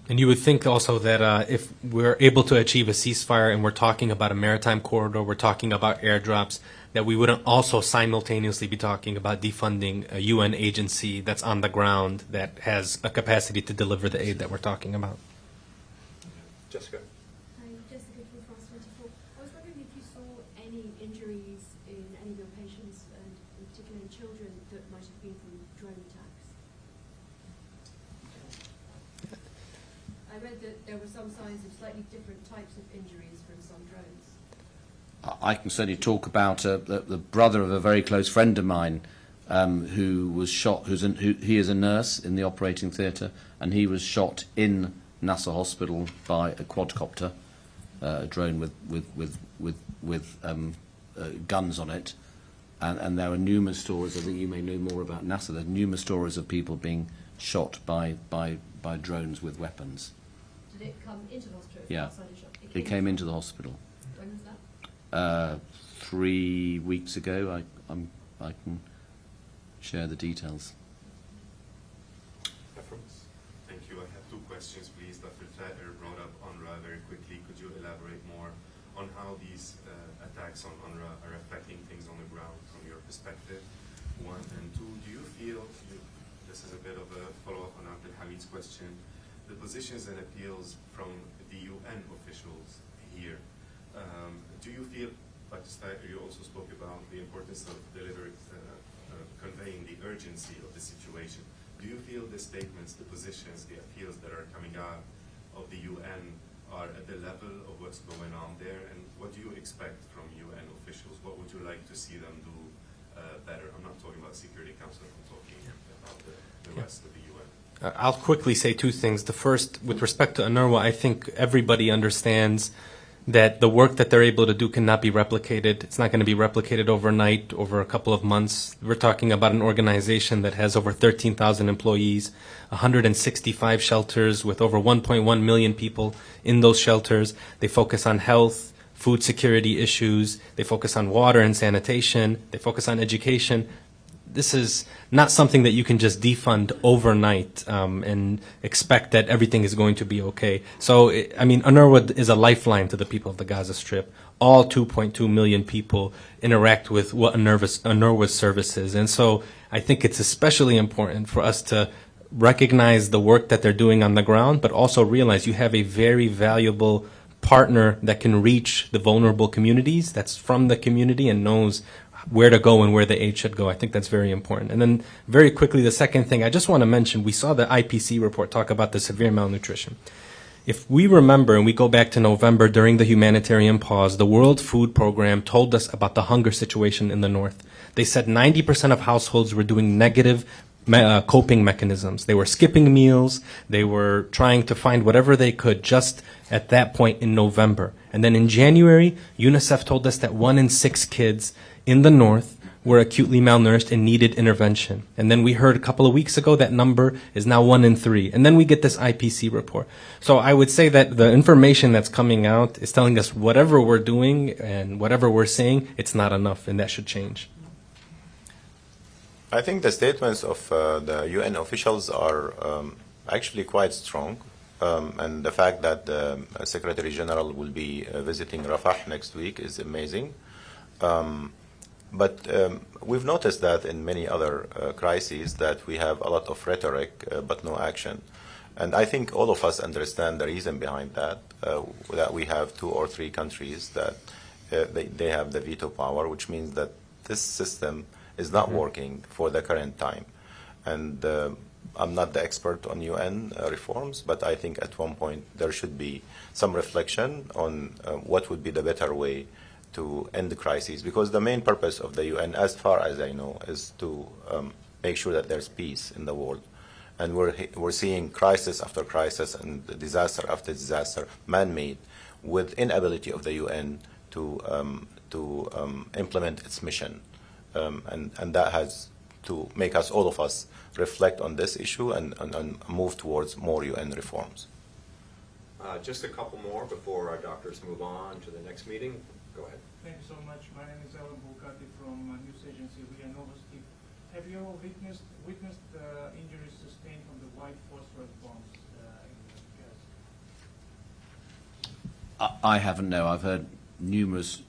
S2: And you would think also that if we're able to achieve a ceasefire and we're talking about a maritime corridor, we're talking about airdrops, that we wouldn't also simultaneously be talking about defunding a UN agency that's on the ground that has a capacity to deliver the aid that we're talking about.
S4: Jessica.
S12: Hi, Jessica from France 24. I was wondering if you saw any injuries in any of your patients, and in particular in children, that might have been from drone attacks. I read that there were some signs of slightly different types of injuries from some drones.
S6: I can certainly talk about the brother of a very close friend of mine who was shot. He is a nurse in the operating theatre, and he was shot in Nasser Hospital by a quadcopter, a drone with guns on it. And there are numerous stories. I think you may know more about Nasser. There are numerous stories of people being shot by drones with weapons.
S12: Did it come into the hospital?
S6: Yeah,
S12: Outside the shop?
S6: it came into the hospital.
S12: When was that?
S6: 3 weeks ago. I can share the details.
S13: Thank you. I have 2 questions, please. Dr. Thayer brought up UNRWA very quickly. Could you elaborate more on how these attacks on UNRWA are affecting things on the ground from your perspective? 1 and 2, do you feel, this is a bit of a follow-up on Abdel Hamid's question, the positions and appeals from the UN officials here, do you feel, Dr. Thayer, you also spoke about the importance of conveying the urgency of the situation. Do you feel the statements, the positions, the appeals that are coming out of the UN are at the level of what's going on there? And what do you expect from UN officials? What would you like to see them do better? I'm not talking about Security Council, I'm talking about the rest of the UN.
S2: I'll quickly say 2 things. The first, with respect to UNRWA, I think everybody understands that the work that they're able to do cannot be replicated. It's not going to be replicated overnight, over a couple of months. We're talking about an organization that has over 13,000 employees, 165 shelters with over 1.1 million people in those shelters. They focus on health, food security issues. They focus on water and sanitation. They focus on education. This is not something that you can just defund overnight and expect that everything is going to be okay. So, I mean, UNRWA is a lifeline to the people of the Gaza Strip. All 2.2 million people interact with what UNRWA's service is. And so I think it's especially important for us to recognize the work that they're doing on the ground, but also realize you have a very valuable partner that can reach the vulnerable communities, that's from the community and knows where to go and where the aid should go. I think that's very important. And then very quickly, the second thing, I just want to mention, we saw the IPC report talk about the severe malnutrition. If we remember, and we go back to November during the humanitarian pause, the World Food Program told us about the hunger situation in the north. They said 90% of households were doing negative coping mechanisms. They were skipping meals. They were trying to find whatever they could just at that point in November. And then in January, UNICEF told us that 1 in 6 kids in the north were acutely malnourished and needed intervention. And then we heard a couple of weeks ago that number is now 1 in 3. And then we get this IPC report. So I would say that the information that's coming out is telling us whatever we're doing and whatever we're saying, it's not enough, and that should change.
S1: I think the statements of the UN officials are actually quite strong. And the fact that the Secretary General will be visiting Rafah next week is amazing. But we've noticed that in many other crises that we have a lot of rhetoric but no action. And I think all of us understand the reason behind that, that we have 2 or 3 countries that they have the veto power, which means that this system is not working for the current time. And I'm not the expert on UN reforms, but I think at one point there should be some reflection on what would be the better way to end the crises, because the main purpose of the UN, as far as I know, is to make sure that there's peace in the world. And we're seeing crisis after crisis and disaster after disaster, man-made, with inability of the UN to implement its mission. And that has to make us, all of us, reflect on this issue and move towards more UN reforms.
S4: Just a couple more before our doctors move on to the next meeting. Go ahead.
S11: Thank you so much. My name is Alan Bukati from news agency Ria Novosti. Have you ever witnessed injuries sustained from the white phosphorus bombs in Gaza?
S6: I haven't, no. I've heard numerous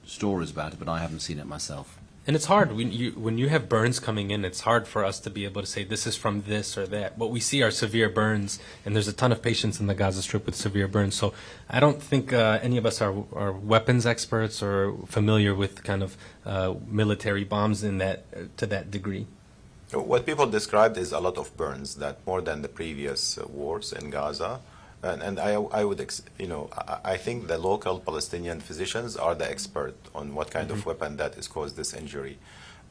S6: stories about it, but I haven't seen it myself.
S2: And it's hard when you have burns coming in. It's hard for us to be able to say this is from this or that. What we see are severe burns, and there's a ton of patients in the Gaza Strip with severe burns. So I don't think any of us are weapons experts or familiar with kind of military bombs in that to that degree.
S1: What people described is a lot of burns, that more than the previous wars in Gaza. And I would, I think the local Palestinian physicians are the expert on what kind of weapon that has caused this injury.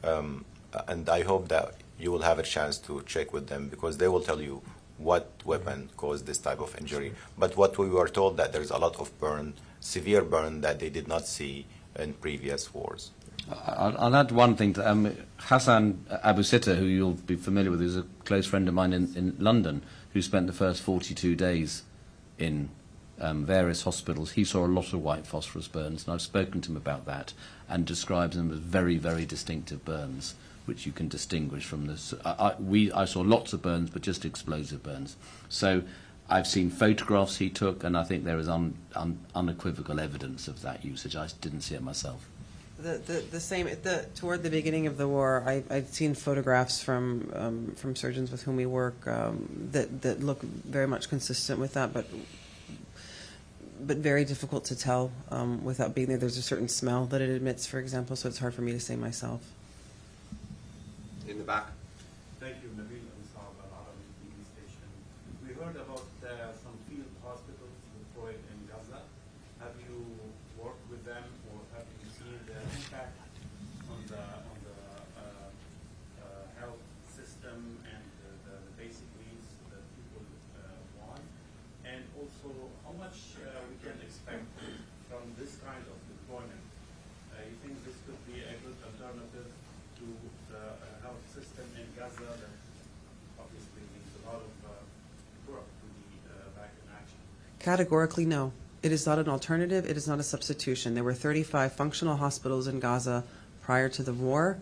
S1: And I hope that you will have a chance to check with them, because they will tell you what weapon caused this type of injury. But what we were told, that there's a lot of burn, severe burn, that they did not see in previous wars.
S6: I'll add one thing to Hassan Abu Sitta, who you'll be familiar with, who's a close friend of mine in London, who spent the first 42 days in various hospitals. He saw a lot of white phosphorus burns, and I've spoken to him about that, and describes them as very, very distinctive burns, which you can distinguish from this. I saw lots of burns, but just explosive burns. So I've seen photographs he took, and I think there is unequivocal evidence of that usage. I didn't see it myself.
S3: Toward the beginning of the war, I'd seen photographs from surgeons with whom we work that look very much consistent with that, but very difficult to tell without being there. There's a certain smell that it emits, for example, so it's hard for me to say myself.
S4: In the back.
S14: Thank you, Nabil Ansab, Al-Arabi TV station. We heard about some field hospitals deployed in Gaza. Have you worked with them, or have you seen the impact on the health system and the basic needs that people want? And also, how much we can expect from this kind of deployment? You think this could be a good alternative to the health system in Gaza that obviously needs a lot of work to be back in action?
S3: Categorically, no. It is not an alternative. It is not a substitution. There were 35 functional hospitals in Gaza prior to the war.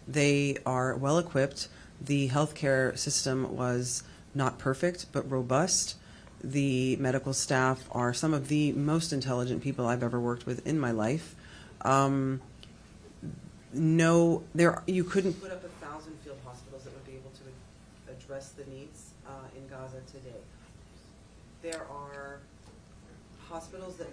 S3: They are well equipped. The healthcare system was not perfect, but robust. The medical staff are some of the most intelligent people I've ever worked with in my life. No, you couldn't put up 1,000 field hospitals that would be able to address the needs in Gaza today. There are hospitals that...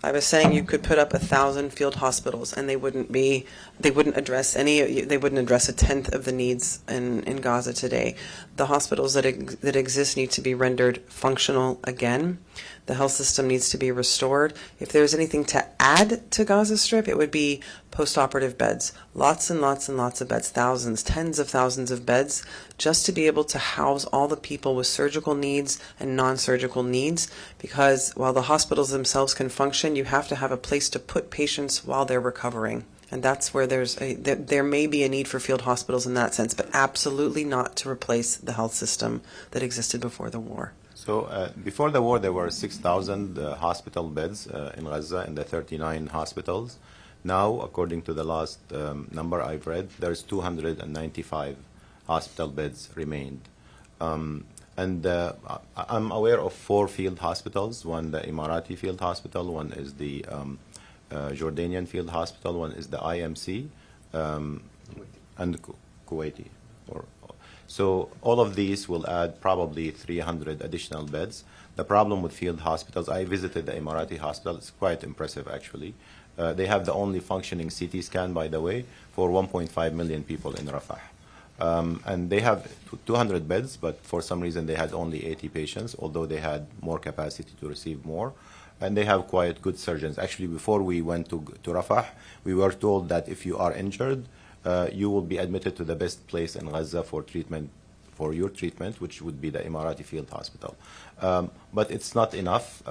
S3: I was saying you could put up 1,000 field hospitals, and they wouldn't address a tenth of the needs in Gaza today. The hospitals that exist need to be rendered functional again. The health system needs to be restored. If there's anything to add to Gaza Strip, it would be post-operative beds. Lots and lots and lots of beds, thousands, tens of thousands of beds, just to be able to house all the people with surgical needs and non-surgical needs, because while the hospitals themselves can function, you have to have a place to put patients while they're recovering. And that's where there may be a need for field hospitals in that sense, but absolutely not to replace the health system that existed before the war.
S1: So before the war, there were 6,000 hospital beds in Gaza in the 39 hospitals. Now, according to the last number I've read, there's 295 hospital beds remained. I'm aware of 4 field hospitals, one the Emirati field hospital, one is the Jordanian field hospital, one is the IMC, and Kuwaiti. So all of these will add probably 300 additional beds. The problem with field hospitals, I visited the Emirati hospital. It's quite impressive, actually. They have the only functioning CT scan, by the way, for 1.5 million people in Rafah. And they have 200 beds, but for some reason they had only 80 patients, although they had more capacity to receive more. And they have quite good surgeons. Actually, before we went to Rafah, we were told that if you are injured, you will be admitted to the best place in Gaza for treatment, for your treatment, which would be the Emirati field hospital. But it's not enough.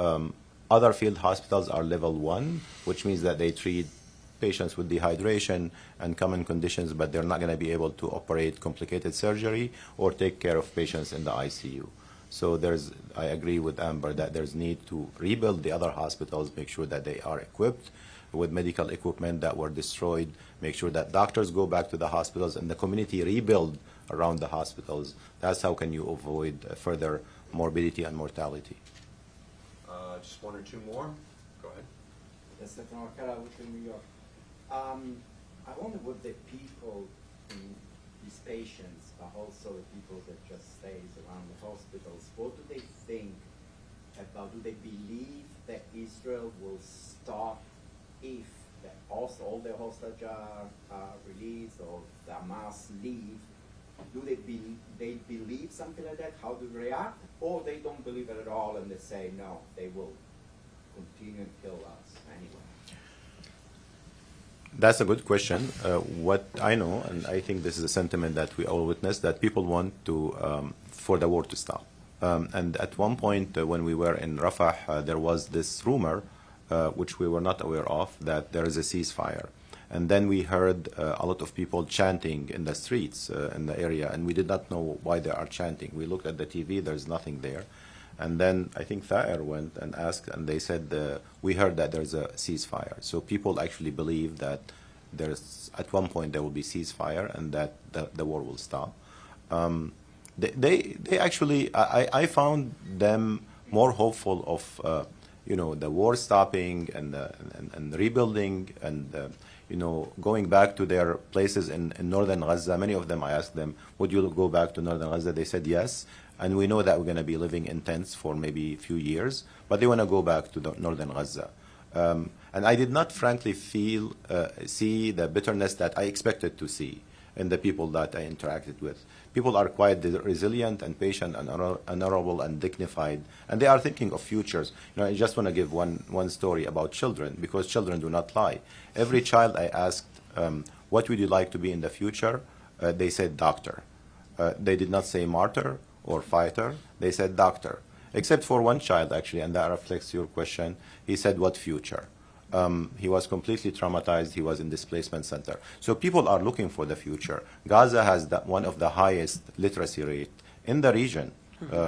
S1: Other field hospitals are level 1, which means that they treat patients with dehydration and common conditions, but they're not going to be able to operate complicated surgery or take care of patients in the ICU. So I agree with Amber that there's need to rebuild the other hospitals, make sure that they are equipped with medical equipment that were destroyed, make sure that doctors go back to the hospitals and the community rebuild around the hospitals. That's how can you avoid further morbidity and mortality.
S4: Just 1 or 2 more. Go ahead.
S15: Yes, Stefan Arcala with New York. I wonder what the people, these patients, but also the people that just stays around the hospitals, what do they think about, do they believe that Israel will stop if all the hostages are released or the Hamas leave? Do they believe something like that? How do they react? Or they don't believe it at all and they say, no, they will continue and kill us anyway?
S1: That's a good question. What I know, and I think this is a sentiment that we all witness, that people want for the war to stop. And at one point when we were in Rafah, there was this rumor, which we were not aware of, that there is a ceasefire. And then we heard a lot of people chanting in the streets in the area, and we did not know why they are chanting. We looked at the TV, there's nothing there. And then I think Thaer went and asked, and they said, we heard that there's a ceasefire. So people actually believe that at one point there will be ceasefire and that the war will stop. They actually, I found them more hopeful of the war stopping and rebuilding and going back to their places in northern Gaza. Many of them, I asked them, would you go back to northern Gaza? They said yes. And we know that we're going to be living in tents for maybe a few years, but they want to go back to northern Gaza. And I did not, frankly, see the bitterness that I expected to see in the people that I interacted with. People are quite resilient and patient and honorable and dignified, and they are thinking of futures. I just want to give one story about children, because children do not lie. Every child I asked, what would you like to be in the future? They said doctor. They did not say martyr or fighter. They said doctor. Except for one child, actually, and that reflects your question. He said, what future? He was completely traumatized. He was in displacement center. So people are looking for the future. Gaza has one of the highest literacy rate in the region,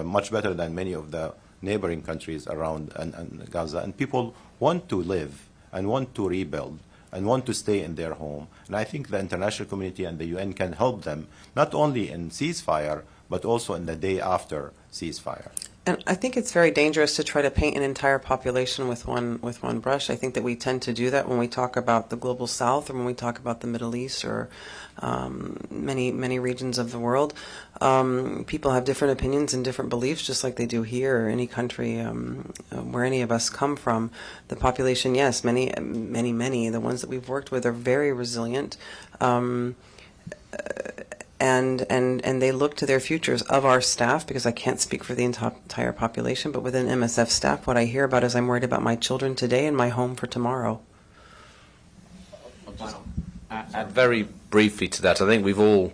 S1: much better than many of the neighboring countries around and Gaza. And people want to live and want to rebuild and want to stay in their home. And I think the international community and the UN can help them, not only in ceasefire, but also in the day after ceasefire.
S3: And I think it's very dangerous to try to paint an entire population with one brush. I think that we tend to do that when we talk about the global south or when we talk about the Middle East or many regions of the world. People have different opinions and different beliefs, just like they do here or any country where any of us come from. The population, yes, many, the ones that we've worked with are very resilient. And they look to their futures of our staff, because I can't speak for the entire population, but within MSF staff, what I hear about is I'm worried about my children today and my home for tomorrow.
S6: just add very briefly to that. I think we've all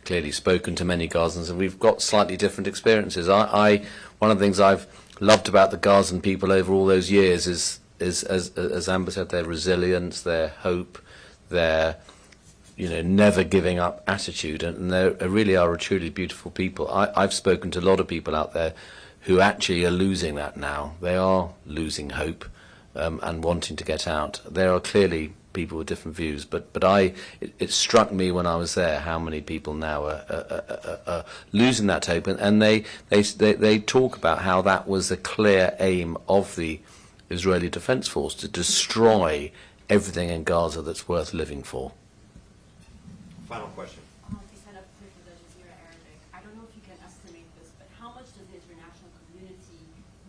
S6: clearly spoken to many Gazans, and we've got slightly different experiences. One of the things I've loved about the Gazan people over all those years is as Amber said, their resilience, their hope, their never giving up attitude, and they really are a truly beautiful people. I've spoken to a lot of people out there who actually are losing that now. They are losing hope and wanting to get out. There are clearly people with different views, but it struck me when I was there how many people now are losing that hope, and they talk about how that was a clear aim of the Israeli Defense Force, to destroy everything in Gaza that's worth living for.
S4: Final question.
S16: I don't know if you can estimate this, but how much does the international community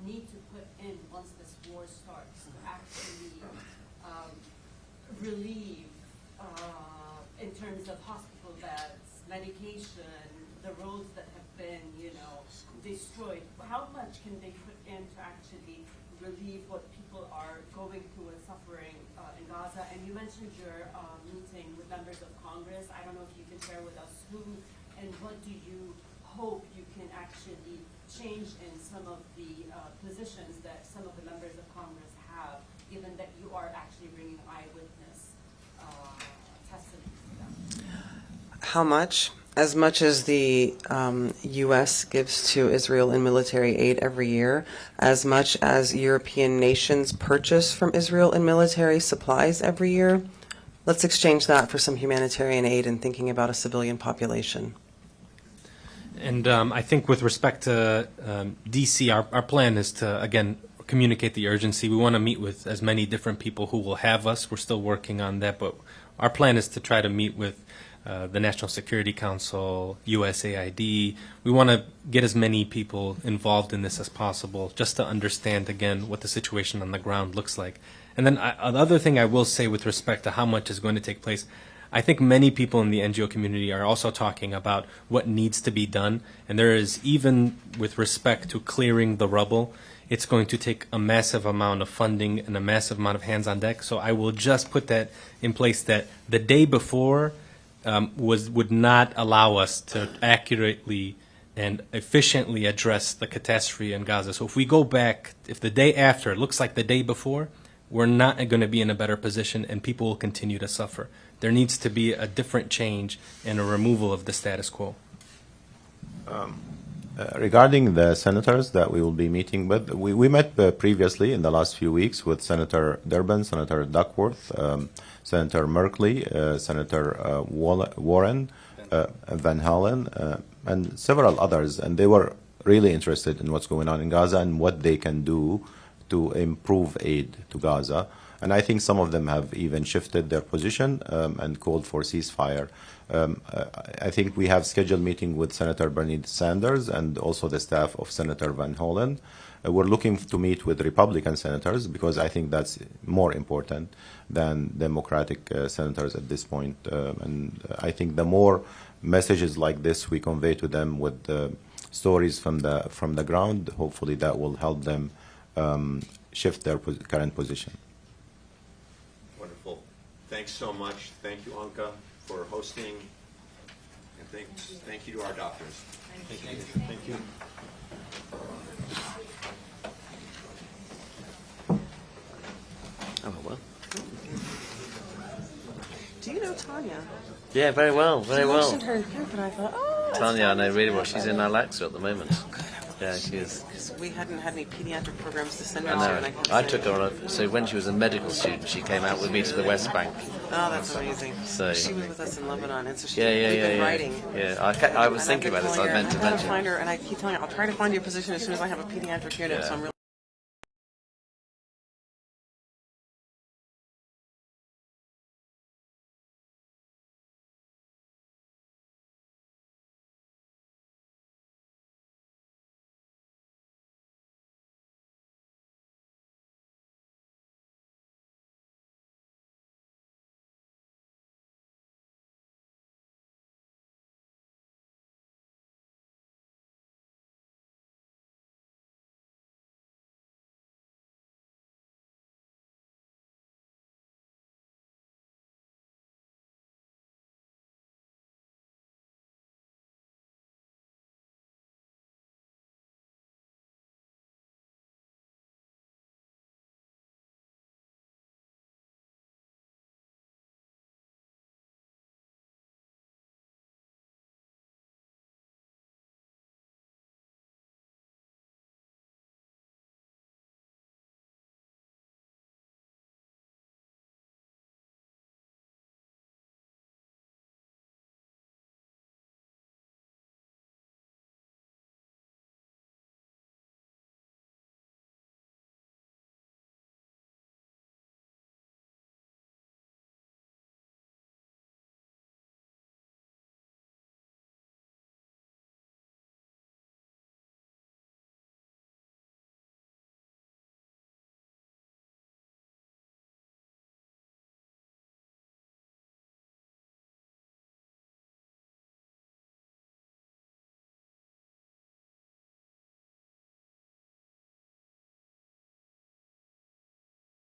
S16: need to put in once this war starts to actually relieve in terms of hospital beds, medication, the roads that have been, destroyed? How much can they put in to actually relieve what people are going through and suffering in Gaza? And you mentioned your meeting with members of Congress. I don't know if you can share with us who and what do you hope you can actually change in some of the positions that some of the members of Congress have, given that you are actually bringing eyewitness testimony to them?
S3: How much? As much as the U.S. gives to Israel in military aid every year, as much as European nations purchase from Israel in military supplies every year. Let's exchange that for some humanitarian aid and thinking about a civilian population.
S2: And I think with respect to D.C., our plan is to, again, communicate the urgency. We want to meet with as many different people who will have us. We're still working on that, but our plan is to try to meet with the National Security Council, USAID. We want to get as many people involved in this as possible, just to understand, again, what the situation on the ground looks like. And then the other thing I will say with respect to how much is going to take place, I think many people in the NGO community are also talking about what needs to be done. And there is, even with respect to clearing the rubble, it's going to take a massive amount of funding and a massive amount of hands on deck. So I will just put that in place, that the day before would not allow us to accurately and efficiently address the catastrophe in Gaza. So if we go back, if the day after it looks like the day before, we're not going to be in a better position and people will continue to suffer. There needs to be a different change and a removal of the status quo.
S1: Regarding the senators that we will be meeting with, we met previously in the last few weeks with Senator Durbin, Senator Duckworth, Senator Merkley, Senator Warren, Van Halen, and several others, and they were really interested in what's going on in Gaza and what they can do to improve aid to Gaza. And I think some of them have even shifted their position and called for ceasefire. I think we have scheduled meeting with Senator Bernie Sanders and also the staff of Senator Van Hollen. We're looking to meet with Republican senators because I think that's more important than Democratic senators at this point. And I think the more messages like this we convey to them with stories from the ground, hopefully that will help them shift their current position.
S4: Wonderful. Thanks so much. Thank you, Anka, for hosting. And thank you to our doctors.
S10: Thank you.
S4: Thank you.
S17: Oh, well.
S3: Do you know Tanya?
S17: Yeah, very well, very well.
S3: I mentioned her in here, but I thought, oh.
S17: Tanya, I know really well. She's in Al-Aqsa at the moment.
S3: Oh, good.
S17: Yeah, she is.
S3: Because we hadn't had any pediatric programs to send her
S17: I
S3: to.
S17: know.
S3: And
S17: I took her on so when she was a medical student, she came out with me to the West Bank.
S3: Oh, that's amazing.
S17: So
S3: she was with us in Lebanon, and so she
S17: we've been
S3: writing.
S17: Yeah, I was thinking about this. I meant to mention.
S3: Find her, and I keep telling her, I'll try to find you a position as soon as I have a pediatric unit.
S17: Yeah.
S3: So I'm really